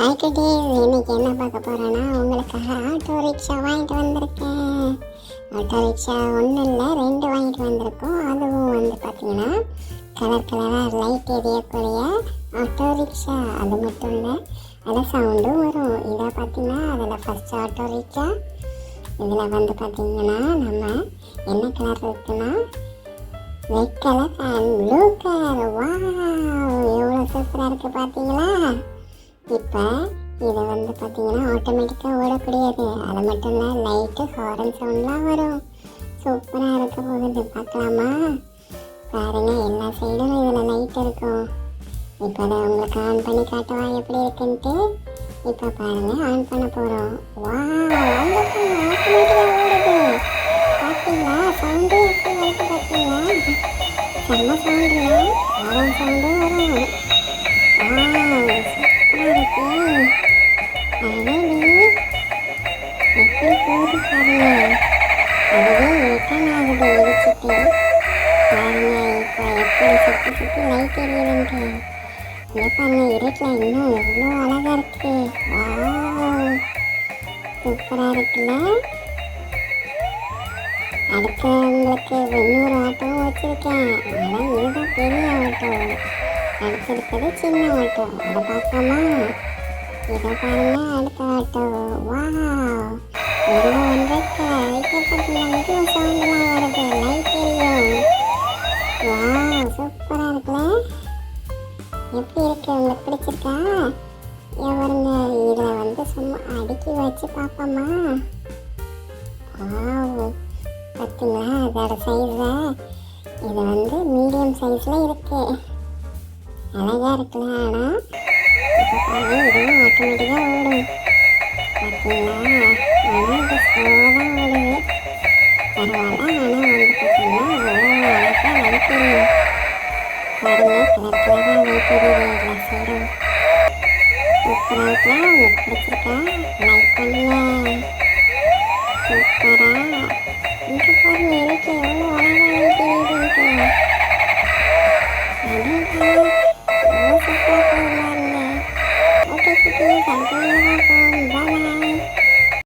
Hi குட்டீஸ், இன்னைக்கு என்ன பார்க்க போகிறேன்னா உங்களுக்காக ஆட்டோ ரிக்ஷா வாங்கிட்டு வந்திருக்கேன். ஆட்டோ ரிக்ஷா ஒன்றும் இல்லை, 2 வாங்கிட்டு வந்திருக்கோம். அதுவும் வந்து பார்த்திங்கன்னா கலர் கலராக லைட் எரியக்கூடிய ஆட்டோ ரிக்ஷா. அது மட்டும் இல்லை, அதில் சவுண்டும் வரும். இதை பார்த்திங்கன்னா அதில் ஃபஸ்ட் ஆட்டோ ரிக்ஷா. இதில் வந்து பார்த்திங்கன்னா நம்ம என்ன கலர் இருக்குன்னா red colour and blue colour. வா, எவ்வளோ சூப்பராக இருக்குது பார்த்தீங்களா? இப்போ இதை வந்து பார்த்தீங்கன்னா ஆட்டோமேட்டிக்காக ஓடக்கூடியது. அது மட்டும் இல்லை, லைட்டு ஹாரன் சவுண்ட்லாம் வரும். சூப்பராக இருக்க போகுது, பார்க்கலாமா? பாருங்கள், எல்லா சைடும் இதில் லைட் இருக்கும். இப்போ அதை உங்களுக்கு ஆன் பண்ணி காட்டவா எப்படி இருக்குன்ட்டு? இப்போ பாருங்கள், ஆன் பண்ண போகிறோம். வா, ஆட்டோமேட்டிக்காக ஓடுது. பார்த்தீங்களா? சவுண்டு எப்படி வருது பார்த்தீங்களா? செம்ம சவுண்டு, ஹாரன் சவுண்டும் வரும். எப்படி போகுது பாருங்க. அதுவே ரிட்டர்ன் ஆகுது இடிச்சிட்டு. பாருங்க இப்போ எப்படி சுற்றி சுற்றி லைட் எரியுதுன்ட்டு. இங்கே பாருங்க, இருட்டில் இன்னும் எவ்வளோ அழகாக இருக்கு. சூப்பராக இருக்குல்ல? அடுத்து உங்களுக்கு இன்னொரு ஆட்டோவும் வச்சுருக்கேன். ஆனால் இதுதான் பெரிய ஆட்டோ. அடுத்தடுத்தது சின்ன ஆட்டோ. அதை பார்க்கலாமா? இதை பாருங்க, அடுத்த ஆட்டோ. வா, எவ்வளோ வந்திருக்கு. லைட்டை பார்த்தீங்கன்னா இதுவும் சவுண்டெலாம் வருது, லைட் எரியும். வா, சூப்பராக இருக்குல்ல? எப்படி இருக்கு, உங்களுக்கு பிடிச்சிருக்கா? பாருங்க, இதில் வந்து சும்மா அடுக்கி வச்சு பார்ப்போமா? பார்த்தீங்களா அதோட சைஸை? இது வந்து மீடியம் சைஸில் இருக்குது. அழகாக இருக்குல்ல? ஆனால் இப்போ பாருங்க, இதுவும் ஆட்டோமேட்டிக்காக ஓடும். பார்த்தீங்களா? ஆனால் இது ஸ்லோவாக தான் ஓடுது. பரவாயில்ல. ஆனால் வந்து பார்த்தீங்கன்னா அவ்வளோ அழகாக லைட் எரியும். பாருங்கள், கலர் கலராக லைட் எரியுது எல்லா சைடும். சூப்பராக இருக்குல்ல? உங்களுக்கு பிடிச்சிருக்கா? லைக் பண்ணுங்க. சூப்பராக இங்கே பாருங்கள், எனக்கு எவ்வளோ அழகாக லைட் எரியுதுன்ட்டு.